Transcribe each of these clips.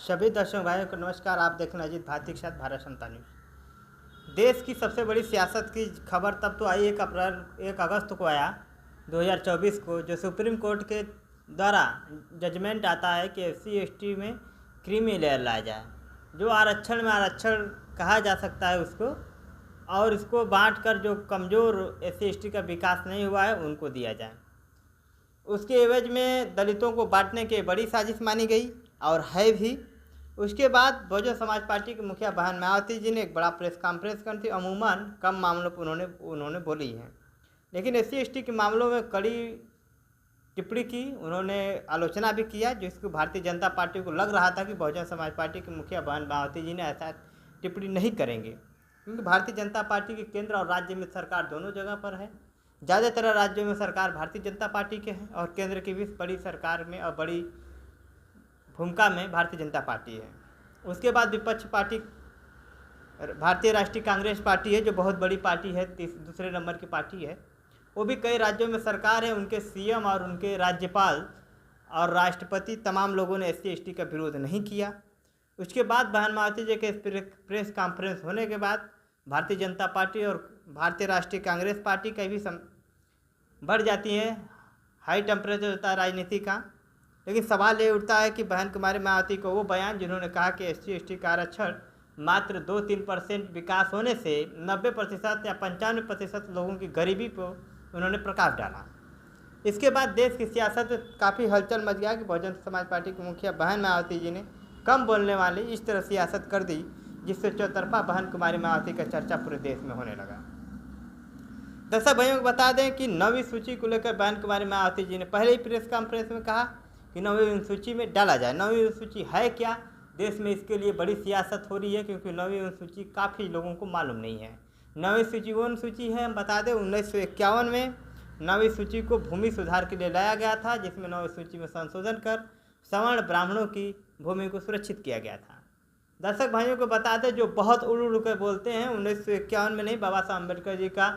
सभी दर्शक भाइयों को नमस्कार। आप देख रहे हैं अजीत भारती के साथ भारत संता न्यूज़। देश की सबसे बड़ी सियासत की खबर तब तो आई 1 अगस्त को आया 2024 को, जो सुप्रीम कोर्ट के द्वारा जजमेंट आता है कि SC/ST में क्रीमी लेयर लाया जाए, जो आरक्षण में आरक्षण कहा जा सकता है उसको, और इसको बांट कर जो कमज़ोर SC/ST का विकास नहीं हुआ है उनको दिया जाए। उसके एवज में दलितों को बांटने की बड़ी साजिश मानी गई और है भी। उसके बाद बहुजन समाज पार्टी के मुखिया बहन मायावती जी ने एक बड़ा प्रेस कॉन्फ्रेंस कर थी। अमूमन कम मामलों पर उन्होंने बोली है, लेकिन SC/ST के मामलों में कड़ी टिप्पणी की। उन्होंने आलोचना भी किया, जिसको भारतीय जनता पार्टी को लग रहा था कि बहुजन समाज पार्टी के मुखिया बहन मायावती जी ने ऐसा टिप्पणी नहीं करेंगे, क्योंकि भारतीय जनता पार्टी की केंद्र और राज्य में सरकार दोनों जगह पर है। ज़्यादातर राज्यों में सरकार भारतीय जनता पार्टी के हैं और केंद्र की भी बड़ी सरकार में और बड़ी भूमिका में भारतीय जनता पार्टी है। उसके बाद विपक्ष पार्टी भारतीय राष्ट्रीय कांग्रेस पार्टी है, जो बहुत बड़ी पार्टी है, दूसरे नंबर की पार्टी है। वो भी कई राज्यों में सरकार है। उनके CM और उनके राज्यपाल और राष्ट्रपति तमाम लोगों ने SC/ST का विरोध नहीं किया। उसके बाद बहन मायावती जी के प्रेस कॉन्फ्रेंस होने के बाद भारतीय जनता पार्टी और भारतीय राष्ट्रीय कांग्रेस पार्टी का भी बढ़ जाती है। हाई टेम्परेचर होता है राजनीति का। लेकिन सवाल ये उठता है कि बहन कुमारी मायावती को वो बयान जिन्होंने कहा कि SC/ST का आरक्षण मात्र 2-3% विकास होने से 90% या 95% लोगों की गरीबी पर उन्होंने प्रकाश डाला। इसके बाद देश की सियासत में काफ़ी हलचल मच गया कि बहुजन समाज पार्टी के मुखिया बहन मायावती जी ने कम बोलने वाली इस तरह सियासत कर दी, जिससे चौतरफा बहन कुमारी मायावती का चर्चा पूरे देश में होने लगा। दर्शक भाइयों को बता दें कि 9वीं सूची को लेकर बहन कुमारी मायावती जी ने पहले ही प्रेस कॉन्फ्रेंस में कहा कि 9वीं सूची में डाला जाए। 9वीं सूची है क्या, देश में इसके लिए बड़ी सियासत हो रही है, क्योंकि 9वीं सूची काफ़ी लोगों को मालूम नहीं है। 9वीं सूची वो सूची है, हम बता दें 1951 में 9वीं सूची को भूमि सुधार के लिए लाया गया था, जिसमें 9वीं सूची में संशोधन कर सवर्ण ब्राह्मणों की भूमि को सुरक्षित किया गया था। दर्शक भाइयों को बता दें, जो बहुत उड़ कर बोलते हैं, 1951 में नहीं, बाबा साहब अम्बेडकर जी का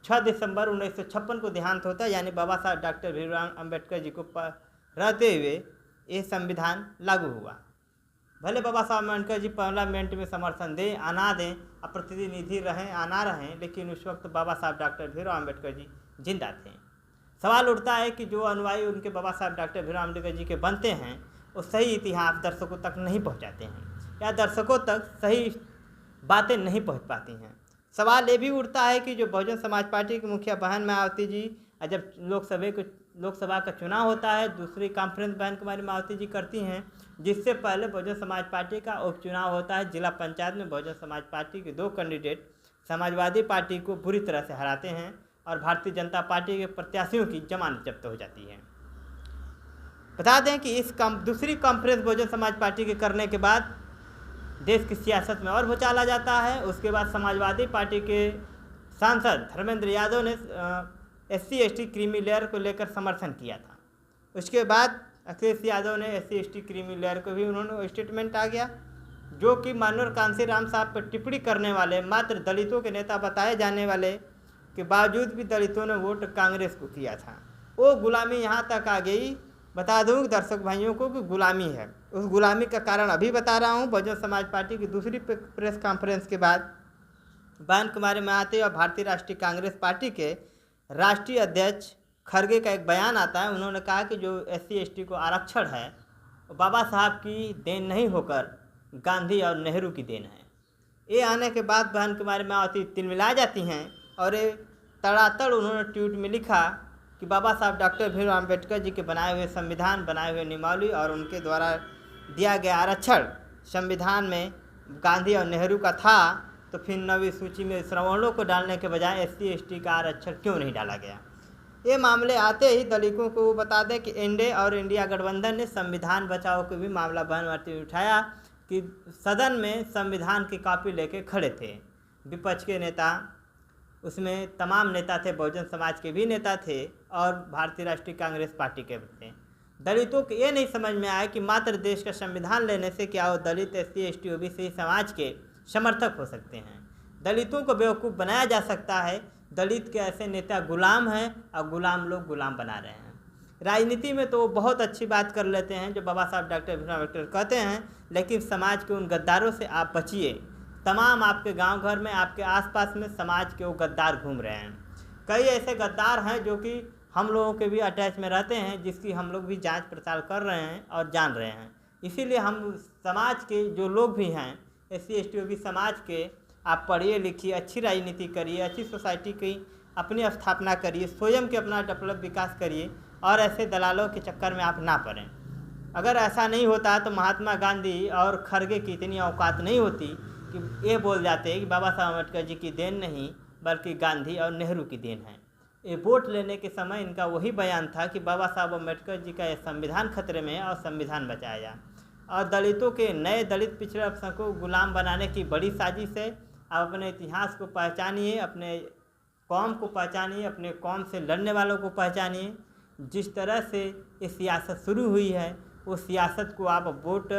6 दिसंबर 1956 को देहांत होता है, यानी बाबा साहब डॉक्टर भीमराव अम्बेडकर जी को रहते हुए ये संविधान लागू हुआ। भले बाबा साहब अम्बेडकर जी पार्लियामेंट में समर्थन दें आना दें, प्रतिनिधि रहें आना रहें, लेकिन उस वक्त बाबा साहब डॉक्टर भीमराव अम्बेडकर जी जिंदा थे। सवाल उठता है कि जो अनुयायी उनके बाबा साहब डॉक्टर भीमराव अम्बेडकर जी के बनते हैं, वो सही इतिहास दर्शकों तक नहीं पहुँचाते हैं, या दर्शकों तक सही बातें नहीं पहुँच पाती हैं। सवाल ये भी उठता है कि जो बहुजन समाज पार्टी के मुखिया बहन मायावती जी, जब लोकसभा का चुनाव होता है, दूसरी कॉन्फ्रेंस बहन कुमारी मायावती जी करती हैं, जिससे पहले बहुजन समाज पार्टी का उपचुनाव होता है। जिला पंचायत में बहुजन समाज पार्टी के 2 कैंडिडेट समाजवादी पार्टी को बुरी तरह से हराते हैं और भारतीय जनता पार्टी के प्रत्याशियों की जमानत जब्त हो जाती है। बता दें कि इस दूसरी कॉन्फ्रेंस बहुजन समाज पार्टी के करने के बाद देश की सियासत में और भूचाल आ जाता है। उसके बाद समाजवादी पार्टी के सांसद धर्मेंद्र यादव ने SC/ST क्रीमी लेयर को लेकर समर्थन किया था। उसके बाद अखिलेश यादव ने SC/ST क्रीमी लेयर को भी उन्होंने स्टेटमेंट आ गया, जो कि मनोहर कांशीराम साहब पर टिप्पणी करने वाले मात्र दलितों के नेता बताए जाने वाले के बावजूद भी दलितों ने वोट कांग्रेस को किया था। वो गुलामी यहाँ तक आ गई। बता दूँ दर्शक भाइयों को कि गुलामी है। उस गुलामी का कारण अभी बता रहा हूँ। बहुजन समाज पार्टी की दूसरी प्रेस कॉन्फ्रेंस के बाद बहन कुमारी मायावती और भारतीय राष्ट्रीय कांग्रेस पार्टी के राष्ट्रीय अध्यक्ष खड़गे का एक बयान आता है। उन्होंने कहा कि जो SC/ST को आरक्षण है, वो बाबा साहब की देन नहीं होकर गांधी और नेहरू की देन है। ये आने के बाद बहन कुमारी मायावती तिलमिला जाती हैं और ये तड़ातड़ उन्होंने ट्वीट में लिखा कि बाबा साहब डॉक्टर भीमराव अम्बेडकर जी के बनाए हुए संविधान, बनाए हुए नियमावली और उनके द्वारा दिया गया आरक्षण संविधान में गांधी और नेहरू का था, तो फिर 9वीं सूची में श्रवणों को डालने के बजाय SC/ST का आरक्षण क्यों नहीं डाला गया। ये मामले आते ही दलितों को वो बता दें कि एनडीए और इंडिया गठबंधन ने संविधान बचाओ को भी मामला बहन मायावती उठाया कि सदन में संविधान की कॉपी लेके खड़े थे विपक्ष के नेता। उसमें तमाम नेता थे, बहुजन समाज के भी नेता थे और भारतीय राष्ट्रीय कांग्रेस पार्टी के भी थे। दलितों को ये नहीं समझ में आया कि मात्र देश का संविधान लेने से क्या वो दलित SC/ST OBC समाज के समर्थक हो सकते हैं। दलितों को बेवकूफ़ बनाया जा सकता है। दलित के ऐसे नेता गुलाम हैं और गुलाम लोग गुलाम बना रहे हैं। राजनीति में तो वो बहुत अच्छी बात कर लेते हैं जो बाबा साहब डॉक्टर भीमराव अम्बेडकर कहते हैं, लेकिन समाज के उन गद्दारों से आप बचिए। तमाम आपके गांव घर में, आपके आसपास में समाज के वो गद्दार घूम रहे हैं। कई ऐसे गद्दार हैं जो कि हम लोगों के भी अटैच में रहते हैं, जिसकी हम लोग भी जांच पड़ताल कर रहे हैं और जान रहे हैं। इसीलिए हम समाज के जो लोग भी हैं, SC ST OBC समाज के, आप पढ़िए लिखिए, अच्छी राजनीति करिए, अच्छी सोसाइटी की अपनी स्थापना करिए, स्वयं के अपना डेवलप विकास करिए और ऐसे दलालों के चक्कर में आप ना पड़ें। अगर ऐसा नहीं होता तो महात्मा गांधी और खड़गे की इतनी औकात नहीं होती कि ये बोल जाते कि बाबा साहब अम्बेडकर जी की देन नहीं बल्कि गांधी और नेहरू की देन है। ये वोट लेने के समय इनका वही बयान था कि बाबा साहब अम्बेडकर जी का ये संविधान खतरे में है और संविधान बचाया जाए। और दलितों के, नए दलित पिछड़े अफसर को गुलाम बनाने की बड़ी साजिश है। आप अपने इतिहास को पहचानिए, अपने कौम को पहचानिए, अपने कौम से लड़ने वालों को पहचानिए। जिस तरह से ये सियासत शुरू हुई है, उस सियासत को आप वोट,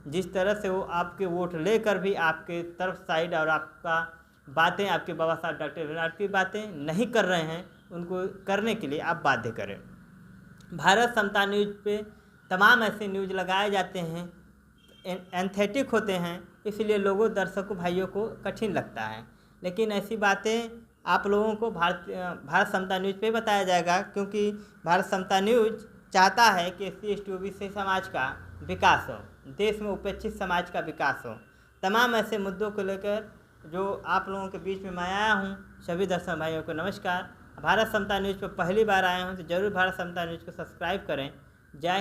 जिस तरह से वो आपके वोट लेकर भी आपके तरफ साइड और आपका बातें, आपके बाबा साहब डॉक्टर भीमराव की बातें नहीं कर रहे हैं, उनको करने के लिए आप बाध्य करें। भारत समता न्यूज़ पे तमाम ऐसे न्यूज़ लगाए जाते हैं, एंथेटिक होते हैं, इसलिए लोगों, दर्शकों, भाइयों को कठिन लगता है। लेकिन ऐसी बातें आप लोगों को भारत समता न्यूज़ पे बताया जाएगा, क्योंकि भारत समता न्यूज़ चाहता है कि SC ST OBC समाज का विकास हो, देश में उपेक्षित समाज का विकास हो। तमाम ऐसे मुद्दों को लेकर जो आप लोगों के बीच में मैं आया हूँ। सभी दर्शक भाइयों को नमस्कार। भारत समता न्यूज़ पर पहली बार आए हूँ तो ज़रूर भारत समता न्यूज़ को सब्सक्राइब करें। जय